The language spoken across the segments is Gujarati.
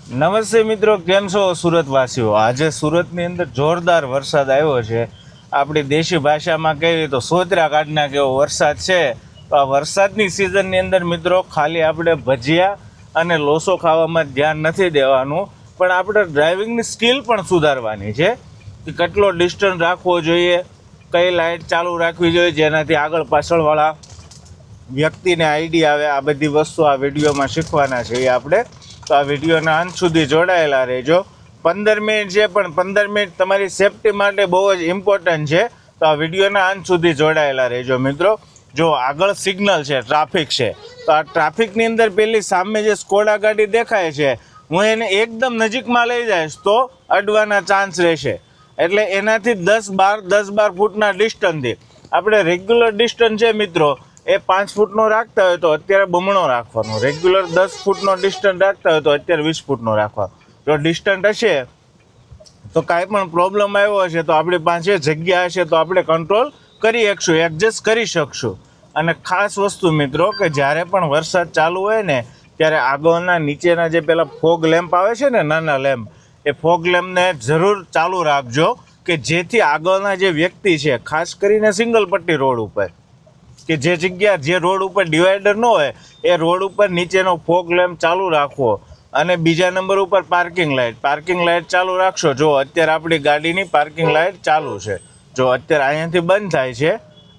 નમસ્તે મિત્રો, કેમ છો સુરતવાસીઓ? આજે સુરતની અંદર જોરદાર વરસાદ આવ્યો છે. આપણી દેશી ભાષામાં કહીએ તો સોતરા કાઢના કેવો વરસાદ છે. તો આ વરસાદની સિઝનની અંદર મિત્રો ખાલી આપણે ભજીયા અને લોસો ખાવામાં ધ્યાન નથી દેવાનું, પણ આપણે ડ્રાઇવિંગની સ્કિલ પણ સુધારવાની છે કે કેટલો ડિસ્ટન્સ રાખવો જોઈએ, કઈ લાઇટ ચાલુ રાખવી જોઈએ જેનાથી આગળ પાછળવાળા વ્યક્તિને આઈડિયા આવે. આ બધી વસ્તુ આ વિડીયોમાં શીખવાના છે આપણે. તો આ વિડીયોના અંત સુધી જોડાયેલા રહેજો. 15 મિનિટ છે, પણ 15 મિનિટ તમારી સેફટી માટે બહુ જ ઇમ્પોર્ટન્ટ છે. તો આ વિડીયોના અંત સુધી જોડાયેલા રહેજો મિત્રો. જો આગળ સિગ્નલ છે, ટ્રાફિક છે, તો આ ટ્રાફિકની અંદર પેલી સામે જે સ્કોડા ગાડી દેખાય છે, હું એને એકદમ નજીકમાં લઈ જઈશ તો અડવાના ચાન્સ રહેશે. એટલે એનાથી 10-12 ફૂટના ડિસ્ટન્સથી આપણે રેગ્યુલર ડિસ્ટન્સ છે મિત્રો એ 5 ફૂટનો રાખતા હોય તો અત્યારે બમણો રાખવાનો. રેગ્યુલર 10 ફૂટનો ડિસ્ટન્સ રાખતા હોય તો અત્યારે 20 ફૂટનો રાખવાનો. જો ડિસ્ટન્સ હશે તો કાંઈ પણ પ્રોબ્લેમ આવ્યો હશે તો આપણી પાસે જગ્યા હશે તો આપણે કંટ્રોલ કરી શકશું, એડજસ્ટ કરી શકશું. અને ખાસ વસ્તુ મિત્રો કે જ્યારે પણ વરસાદ ચાલુ હોય ને ત્યારે આગળના નીચેના જે પેલા ફોગ લેમ્પ આવે છે ને, નાના લેમ્પ, એ ફોગ લેમ્પને જરૂર ચાલુ રાખજો કે જેથી આગળના જે વ્યક્તિ છે, ખાસ કરીને સિંગલ પટ્ટી રોડ ઉપર કે જે જગ્યા જે રોડ ઉપર ડિવાઈડર ન હોય એ રોડ ઉપર નીચેનો ફોગ લેમ્પ ચાલુ રાખવો. અને બીજા નંબર ઉપર પાર્કિંગ લાઇટ ચાલુ રાખશો. જો અત્યારે આપણી ગાડીની પાર્કિંગ લાઇટ ચાલુ છે, જો અત્યારે અહીંયાથી બંધ થાય છે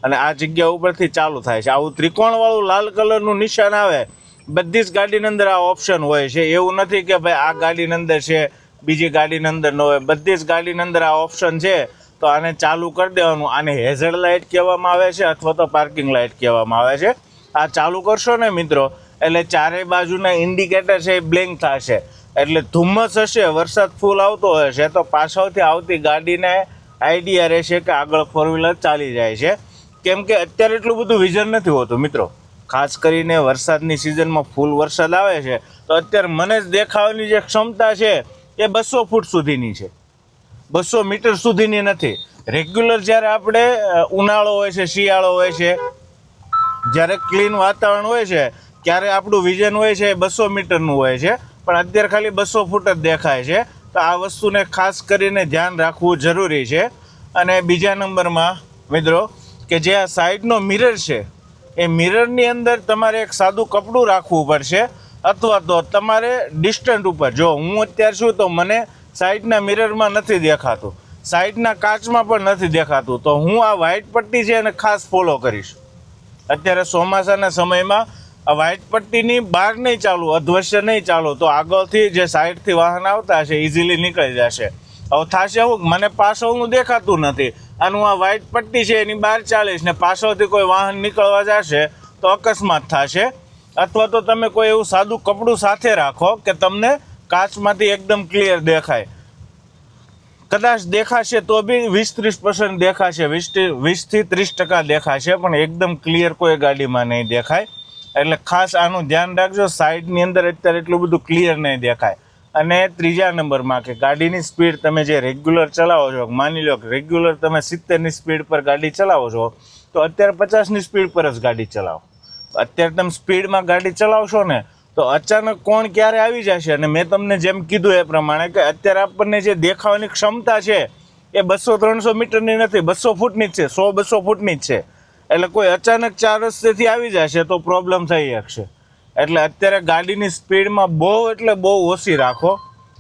અને આ જગ્યા ઉપરથી ચાલુ થાય છે. આવું ત્રિકોણવાળું લાલ કલરનું નિશાન આવે, બધી જ ગાડીની અંદર આ ઓપ્શન હોય છે. એવું નથી કે ભાઈ આ ગાડીની અંદર છે બીજી ગાડીની અંદર ન હોય, બધી જ ગાડીની અંદર આ ઓપ્શન છે. તો આને ચાલુ કરી દેવાનું. આને હેઝર્ડ લાઇટ કહેવામાં આવે છે અથવા તો પાર્કિંગ લાઇટ કહેવામાં આવે છે. આ ચાલુ કરશો ને મિત્રો એટલે ચારેય બાજુના ઇન્ડિકેટર છે એ બ્લિંક થશે. એટલે ધુમ્મસ હશે, વરસાદ ફૂલ આવતો હશે તો પાછળથી આવતી ગાડીને આઈડિયા રહેશે કે આગળ ફોર વ્હીલર ચાલી જાય છે. કેમ કે અત્યારે એટલું બધું વિઝન નથી હોતું મિત્રો. ખાસ કરીને વરસાદની સિઝનમાં ફૂલ વરસાદ આવે છે તો અત્યારે મને જ દેખાવાની જે ક્ષમતા છે એ 200 ફૂટ સુધીની છે, 200 મીટર સુધીની નથી. રેગ્યુલર જ્યારે આપણે ઉનાળો હોય છે, શિયાળો હોય છે, જ્યારે ક્લીન વાતાવરણ હોય છે ત્યારે આપણું વિઝન હોય છે 200 મીટરનું હોય છે, પણ અત્યારે ખાલી 200 ફૂટ જ દેખાય છે. તો આ વસ્તુને ખાસ કરીને ધ્યાન રાખવું જરૂરી છે. અને બીજા નંબરમાં મિત્રો કે જે આ સાઈડનો મિરર છે એ મિરરની અંદર તમારે એક સાદું કપડું રાખવું પડશે અથવા તો તમારે ડિસ્ટન્સ ઉપર. જો હું અત્યારે છું તો મને સાઈડના મિરરમાં નથી દેખાતું, સાઈડના કાચમાં પણ નથી દેખાતું, તો હું આ વ્હાઇટ પટ્ટી છે એને ખાસ ફોલો કરીશ. અત્યારે ચોમાસાના સમયમાં આ વ્હાઇટ પટ્ટીની બહાર નહીં ચાલુ, અધવશ્ય નહીં ચાલુ, તો આગળથી જે સાઈડથી વાહન આવતા હશે ઇઝીલી નીકળી જશે. હવે થશે એવું મને પાછળનું દેખાતું નથી અને હું આ વ્હાઇટ પટ્ટી છે એની બહાર ચાલીશ ને પાછળથી કોઈ વાહન નીકળવા જશે તો અકસ્માત થશે. અથવા તો તમે કોઈ એવું સાદું કપડું સાથે રાખો કે તમને કાચમાંથી એકદમ ક્લિયર દેખાય. કદાચ દેખાશે તો બી 20-30% દેખાશે, 20થી 30% દેખાશે, પણ એકદમ ક્લિયર કોઈ ગાડીમાં નહીં દેખાય. એટલે ખાસ આનું ધ્યાન રાખજો. સાઈડની અંદર અત્યારે એટલું બધું ક્લિયર નહીં દેખાય. અને ત્રીજા નંબરમાં કે ગાડીની સ્પીડ તમે જે રેગ્યુલર ચલાવો છો, માની લો કે રેગ્યુલર તમે 70ની સ્પીડ પર ગાડી ચલાવો છો તો અત્યારે 50ની સ્પીડ પર જ ગાડી ચલાવો. અત્યારે તમે સ્પીડમાં ગાડી ચલાવશો ને તો અચાનક કોણ ક્યારે આવી જશે. અને મેં તમને જેમ કીધું એ પ્રમાણે કે અત્યારે આપણને જે દેખાવાની ક્ષમતા છે એ 200-300 મીટરની નથી, 200 ફૂટની જ છે, 100-200 ફૂટની જ છે. એટલે કોઈ અચાનક 4 રસ્તેથી આવી જશે તો પ્રોબ્લેમ થઈ શકશે. એટલે અત્યારે ગાડીની સ્પીડમાં બહુ એટલે બહુ ઓછી રાખો.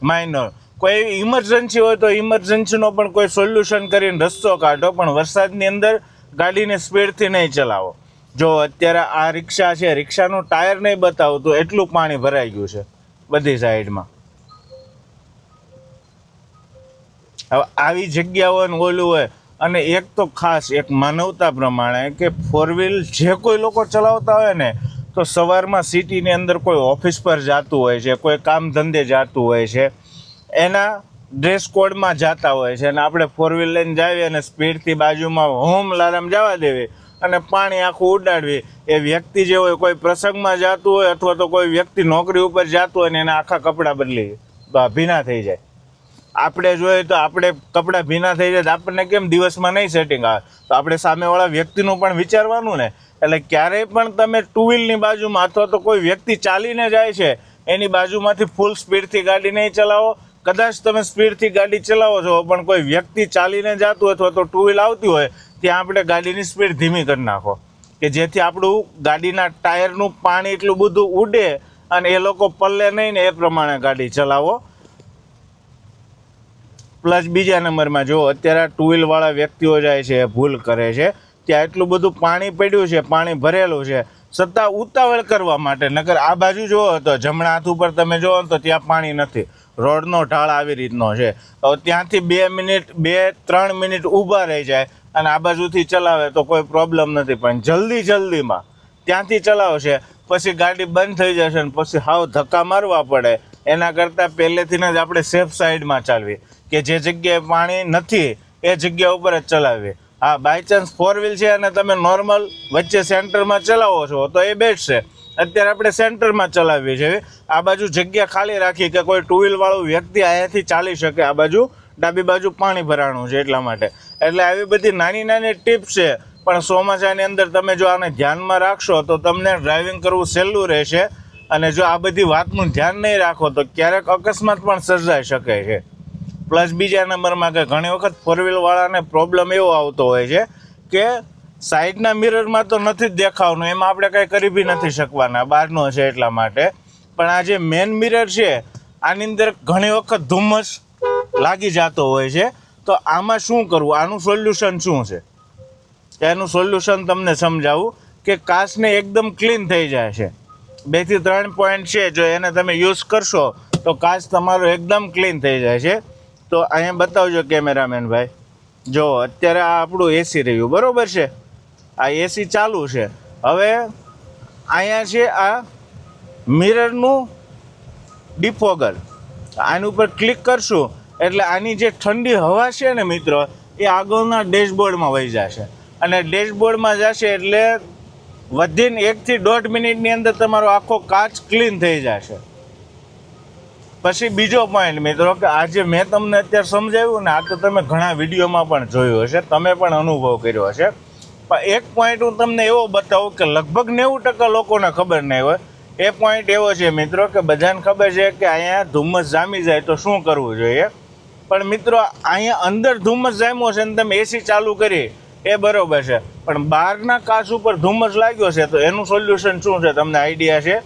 માઇનર કોઈ ઇમરજન્સી હોય તો ઇમરજન્સીનો પણ કોઈ સોલ્યુશન કરીને રસ્તો કાઢો, પણ વરસાદની અંદર ગાડીને સ્પીડથી નહીં ચલાવો. જો અત્યારે આ રિક્ષા છે, રિક્ષાનું ટાયર નહીં બતાવતું એટલું પાણી ભરાઈ ગયું છે બધી સાઈડમાં. હવે આવી જગ્યા હોય ને ઓલું હોય. અને એક તો ખાસ એક માનવતા પ્રમાણે કે ફોર વ્હીલ જે કોઈ લોકો ચલાવતા હોય ને તો સવારમાં સિટીની અંદર કોઈ ઓફિસ પર જતું હોય છે, કોઈ કામ ધંધે જતું હોય છે, એના ડ્રેસ કોડમાં જતા હોય છે, અને આપણે ફોર વ્હીલ લઈને જાવીએ અને સ્પીડથી બાજુમાં હોમ લારામ જવા દેવી અને પાણી આખું ઉડાડવી. એ વ્યક્તિ જે હોય કોઈ પ્રસંગમાં જતું હોય અથવા તો કોઈ વ્યક્તિ નોકરી ઉપર જતું હોય ને એના આખા કપડાં બદલી ભીના થઈ જાય. આપણે જોઈએ તો આપણે કપડાં ભીના થઈ જાય તો આપણને કેમ દિવસમાં નહીં સેટિંગ આવે, તો આપણે સામેવાળા વ્યક્તિનું પણ વિચારવાનું ને. એટલે ક્યારેય પણ તમે ટુ વ્હીલની બાજુમાં અથવા તો કોઈ વ્યક્તિ ચાલીને જાય છે એની બાજુમાંથી ફૂલ સ્પીડથી ગાડી નહીં ચલાવો. કદાચ તમે સ્પીડથી ગાડી ચલાવો છો પણ કોઈ વ્યક્તિ ચાલીને જતું અથવા તો ટુ વ્હીલ આવતી હોય ત્યાં આપણે ગાડીની સ્પીડ ધીમી કરી નાખો કે જેથી આપણું ગાડીના ટાયરનું પાણી એટલું બધું ઉડે અને એ લોકો પલ્લે નહીં ને એ પ્રમાણે ગાડી ચલાવો. પ્લસ બીજા નંબરમાં જો અત્યારે ટુ વ્હીલવાળા વ્યક્તિઓ જાય છે, ભૂલ કરે છે, ત્યાં એટલું બધું પાણી પડ્યું છે, પાણી ભરેલું છે, છતાં ઉતાવળ કરવા માટે. નકર આ બાજુ જુઓ તો જમણા હાથ ઉપર તમે જુઓ તો ત્યાં પાણી નથી, રોડનો ઢાળ આવી રીતનો છે. તો ત્યાંથી 2 મિનિટ 2-3 મિનિટ ઊભા રહી જાય અને આ બાજુથી ચલાવે તો કોઈ પ્રોબ્લેમ નથી. પણ જલ્દીમાં ત્યાંથી ચલાવશે પછી ગાડી બંધ થઈ જશે ને પછી હાવ ધક્કા મારવા પડે. એના કરતાં પહેલેથી જ આપણે સેફ સાઈડમાં ચાલવી કે જે જગ્યાએ પાણી નથી એ જગ્યા ઉપર જ ચલાવવી. હા, બાય ચાન્સ 4 વ્હીલ છે અને તમે નોર્મલ વચ્ચે સેન્ટરમાં ચલાવો છો તો એ બેસ્ટ છે. અત્યારે આપણે સેન્ટરમાં ચલાવવી છે. આ બાજુ જગ્યા ખાલી રાખી કે કોઈ ટુ વ્હીલવાળું વ્યક્તિ અહીંયાથી ચાલી શકે. આ બાજુ ડાબી બાજુ પાણી ભરાણું છે એટલા માટે. એટલે આવી બધી નાની ટિપ્સ છે. પણ ચોમાસાની અંદર તમે જો આને ધ્યાનમાં રાખશો તો તમને ડ્રાઇવિંગ કરવું સહેલું રહેશે. અને જો આ બધી વાતનું ધ્યાન નહીં રાખો તો ક્યારેક અકસ્માત પણ સર્જાઈ શકે છે. પ્લસ બીજા નંબરમાં કે ઘણી વખત 4 વ્હીલવાળાને પ્રોબ્લેમ એવો આવતો હોય છે કે સાઈડના મિરરમાં તો નથી જ દેખાવાનું, એમાં આપણે કંઈ કરી બી નથી શકવાના, બહારનો છે એટલા માટે. પણ આ જે મેન મિરર છે આની અંદર ઘણી વખત ધુમ્મસ લાગી જતો હોય છે. તો આમાં શું કરવું, આનું સોલ્યુશન શું છે? એનું સોલ્યુશન તમને સમજાવું કે કાચને એકદમ ક્લીન થઈ જાય છે. 2 થી 3 પોઈન્ટ છે, જો એને તમે યુઝ કરશો તો કાચ તમારો એકદમ ક્લીન થઈ જાય છે. તો અહીંયા બતાવજો કેમેરામેન ભાઈ, જો અત્યારે આ આપણું એસી રહ્યું બરાબર છે, આ એસી ચાલુ છે. હવે અહીંયા છે આ મિરરનું ડિફોગર, આની ઉપર ક્લિક કરશું એટલે આની જે ઠંડી હવા છે ને મિત્રો એ આગળના ડેશબોર્ડમાં વહી જશે. અને ડેશબોર્ડમાં જશે એટલે વિધિન 1 થી 1.5 મિનિટની અંદર તમારો આખો કાચ ક્લીન થઈ જશે. પછી બીજો પોઈન્ટ મિત્રો કે આજે મેં તમને અત્યારે સમજાવ્યું ને, આ તો તમે ઘણા વિડીયોમાં પણ જોયું હશે, તમે પણ અનુભવ કર્યો હશે. પણ એક પોઈન્ટ હું તમને એવો બતાવું કે લગભગ 90% લોકોને ખબર નહીં હોય. એ પોઈન્ટ એવો છે મિત્રો કે બધાને ખબર છે કે અહીંયા ધુમ્મસ જામી જાય તો શું કરવું જોઈએ. પણ મિત્રો અહીંયા અંદર ધુમ્મસ જામ્યો છે ને તમે એસી ચાલુ કરી એ બરાબર છે, પણ બહારના કાચ ઉપર ધુમ્મસ લાગ્યો છે તો એનું સોલ્યુશન શું છે તમને આઈડિયા છે?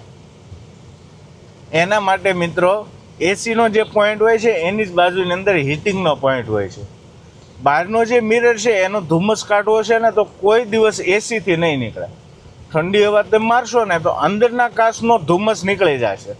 એના માટે મિત્રો એસીનો જે પોઈન્ટ હોય છે એની જ બાજુની અંદર હીટિંગનો પોઈન્ટ હોય છે. બહારનો જે મિરર છે એનો ધુમ્મસ કાઢવો છે ને તો કોઈ દિવસ એસીથી નહીં નીકળે. ઠંડી હવા તમે મારશો ને તો અંદરના કાચનો ધુમ્મસ નીકળી જશે.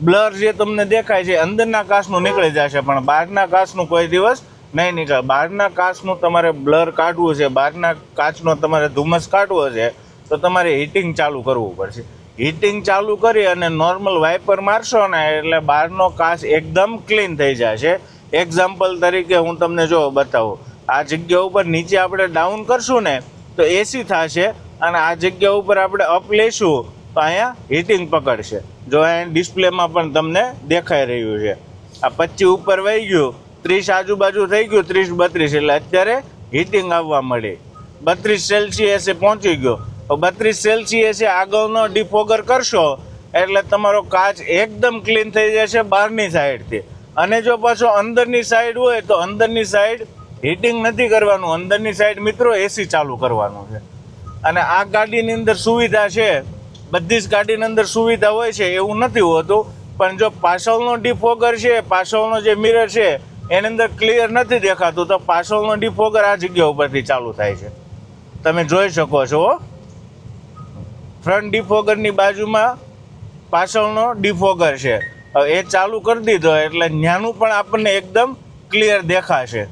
બ્લર જે તમને દેખાય છે અંદરના કાચનું નીકળી જશે, પણ બહારના કાચનું કોઈ દિવસ નહીં નીકળે. બહારના કાચનું તમારે બ્લર કાઢવું છે, બહારના કાચનો તમારે ધુમ્મસ કાઢવો છે તો તમારે હીટિંગ ચાલુ કરવું પડશે. હીટિંગ ચાલુ કરી અને નોર્મલ વાઇપર મારશો ને એટલે બહારનો કાચ એકદમ ક્લીન થઈ જશે. એક્ઝામ્પલ તરીકે હું તમને જો બતાવું, આ જગ્યા ઉપર નીચે આપણે ડાઉન કરશું ને તો એસી થશે અને આ જગ્યા ઉપર આપણે અપ લઈશું તો અહીંયા હીટિંગ પકડશે. જો અહીંયા ડિસ્પ્લેમાં પણ તમને દેખાઈ રહ્યું છે. આ 25 ઉપર વહી ગયું, 30 આજુબાજુ થઈ ગયું, 30-32 એટલે અત્યારે હીટિંગ આવવા મળી. 32 સેલ્સિયસે પહોંચી ગયો. 32 સેલ્સિયસે આગળનો ડિફોગર કરશો એટલે તમારો કાચ એકદમ ક્લીન થઈ જશે બહારની સાઈડથી. અને જો પાછો અંદરની સાઈડ હોય તો અંદરની સાઈડ હીટિંગ નથી કરવાનું, અંદરની સાઈડ મિત્રો એસી ચાલુ કરવાનું છે. અને આ ગાડીની અંદર સુવિધા છે, બધી જ ગાડીની અંદર સુવિધા હોય છે એવું નથી હોતું. પણ જો પાછળનો ડિફોગર છે, પાછળનો જે મિરર છે એની અંદર ક્લિયર નથી દેખાતું તો પાછળનો ડિફોગર આ જગ્યા ઉપરથી ચાલુ થાય છે, તમે જોઈ શકો છો. ફ્રન્ટ ડિફોગરની બાજુમાં પાછળનો ડિફોગર છે, એ ચાલુ કરી દીધો એટલે ત્યાંનું પણ આપણને એકદમ ક્લિયર દેખાશે.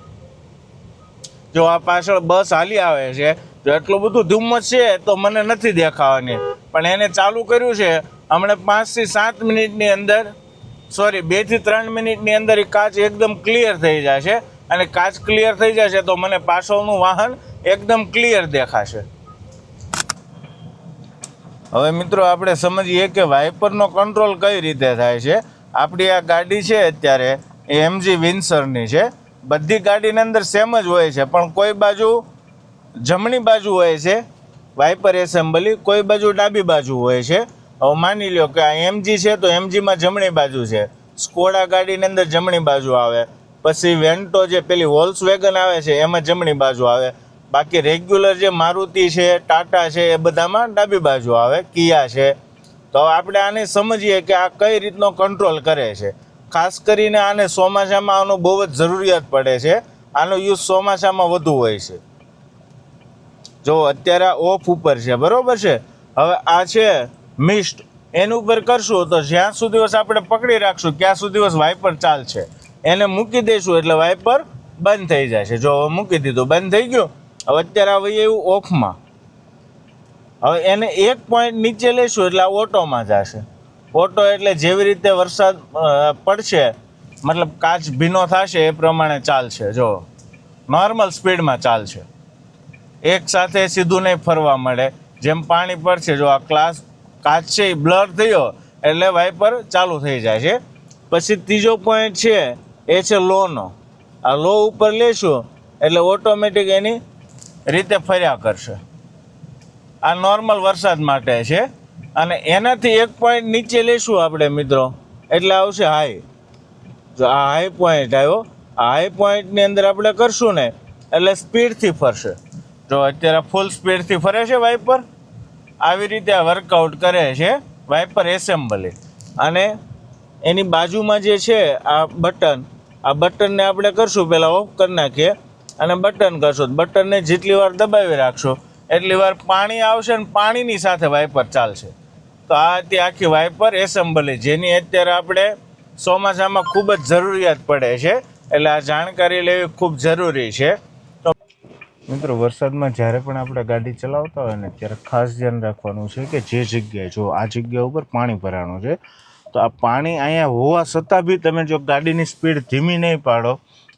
જો આ પાછળ બસ હાલી આવે છે, જો એટલું બધું ધુમ્મસ છે તો મને નથી દેખાવાની, પણ એને ચાલુ કર્યું છે હમણાં 5 થી 7 મિનિટની અંદર, સોરી 2 થી 3 મિનિટની અંદર એ કાચ એકદમ ક્લિયર થઈ જશે. અને કાચ ક્લિયર થઈ જશે તો મને પાછળનું વાહન એકદમ ક્લિયર દેખાશે. હવે મિત્રો આપણે સમજીએ કે વાઇપરનો કંટ્રોલ કઈ રીતે થાય છે. આપણી આ ગાડી છે અત્યારે એ એમજી વિન્સરની છે. બધી ગાડીની અંદર સેમ જ હોય છે, પણ કોઈ બાજુ જમણી બાજુ હોય છે વાઇપર એસેમ્બલી, કોઈ બાજુ ડાબી બાજુ હોય છે. હવે માની લો કે આ એમજી છે તો એમજીમાં જમણી બાજુ છે, સ્કોડા ગાડીની અંદર જમણી બાજુ આવે, પછી વેન્ટો જે પેલી વોલ્ક્સવેગન આવે છે એમાં જમણી બાજુ આવે, બાકી રેગ્યુલર જે મારુતિ છે, ટાટા છે એ બધામાં ડાબી બાજુ આવે, કિયા છે. તો આપણે આને સમજીએ કે આ કઈ રીતનો કંટ્રોલ કરે છે. ખાસ કરીને આને ચોમાસામાં આનો બહુ જ જરૂરિયાત પડે છે, આનો યુઝ ચોમાસામાં વધુ હોય છે. જો અત્યારે ઓફ ઉપર છે, બરોબર છે. હવે આ છે મિસ્ટ, એની ઉપર કરશું તો જ્યાં સુધી બસ આપણે પકડી રાખશું ત્યાં સુધી બસ વાઇપર ચાલશે. એને મૂકી દઈશું એટલે વાઇપર બંધ થઈ જશે. જો હવે મૂકી દીધું, બંધ થઈ ગયું. હવે અત્યારે આવે એવું ઓફમાં. હવે એને એક પોઈન્ટ નીચે લઈશું એટલે આ ઓટોમાં જશે. ઓટો એટલે જેવી રીતે વરસાદ પડશે, મતલબ કાચ ભીનો થશે એ પ્રમાણે ચાલશે. જો નોર્મલ સ્પીડમાં ચાલશે, એક સાથે સીધું નહીં ફરવા મળે. જેમ પાણી પડશે, જો આ કાચ છે એ બ્લર થયો એટલે વાઇપર ચાલુ થઈ જાય છે. પછી ત્રીજો પોઈન્ટ છે એ છે લોનો. આ લો ઉપર લેશું એટલે ઓટોમેટિક એની રીતે ફર્યા કરશે. આ નોર્મલ વરસાદ માટે છે. અને એનાથી એક પોઈન્ટ નીચે લેશું આપણે મિત્રો એટલે આવશે હાઈ. જો આ હાઈ પોઈન્ટ આવ્યો, આ હાઈ પોઈન્ટની અંદર આપણે કરશું ને એટલે સ્પીડથી ફરશે. જો અત્યારે ફૂલ સ્પીડથી ફરે છે વાઇપર. આવી રીતે આ વર્કઆઉટ કરે છે વાઇપર એસેમ્બલી. અને એની બાજુમાં જે છે આ બટનને આપણે કરશું પહેલાં ઓફ કરી નાખીએ અને બટન કરશું. બટનને જેટલી વાર દબાવી રાખશો એટલી વાર પાણી આવશે અને પાણીની સાથે વાઇપર ચાલશે. તો આ હતી આખી વાઇપર એસેમ્બલી, જેની અત્યારે આપણે ચોમાસામાં ખૂબ જ જરૂરિયાત પડે છે. એટલે આ જાણકારી લેવી ખૂબ જરૂરી છે. તો મિત્રો, વરસાદમાં જ્યારે પણ આપણે ગાડી ચલાવતા હોય ને ત્યારે ખાસ ધ્યાન રાખવાનું છે કે જે જગ્યાએ, જો આ જગ્યા ઉપર પાણી ભરાણું છે, તો આ પાણી અહીંયા હોવા છતાં બી તમે જો ગાડીની સ્પીડ ધીમી નહીં પાડો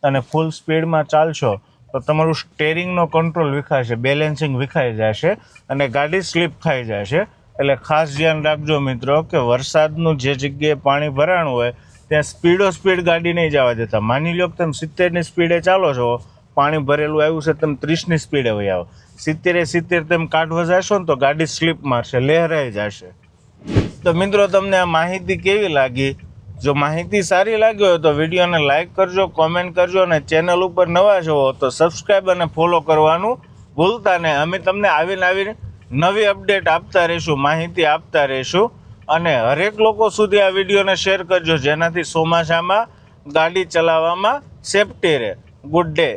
અને ફૂલ સ્પીડમાં ચાલશો તો તમારું સ્ટેરિંગનો કંટ્રોલ વિખાશે, બેલેન્સિંગ વિખાઈ જશે અને ગાડી સ્લીપ ખાઈ જશે. એટલે ખાસ ધ્યાન રાખજો મિત્રો કે વરસાદનું જે જગ્યાએ પાણી ભરાણું હોય ત્યાં સ્પીડ ગાડી નહીં જવા દેતા. માની લો કે તમે 70ની સ્પીડે ચાલો છો, પાણી ભરેલું આવ્યું છે, તમે 30ની સ્પીડે વહી આવો, 70 તમે કાઢવા જશો ને તો ગાડી સ્લીપ મારશે, લહેરાઈ જશે. તો મિત્રો, તમને આ માહિતી કેવી લાગી? જો માહિતી સારી લાગી હોય તો વિડીયોને લાઇક કરજો, કોમેન્ટ કરજો અને ચેનલ ઉપર નવા છો તો સબસ્ક્રાઈબ અને ફોલો કરવાનું ભૂલતા નહીં. અમે તમને આવીને નવી અપડેટ આપતા રહીશું, માહિતી આપતા રહીશું. અને હરેક લોકો સુધી આ વિડીયોને શેર કરજો જેનાથી ચોમાસામાં ગાડી ચલાવવામાં સેફટી રહે. Good day.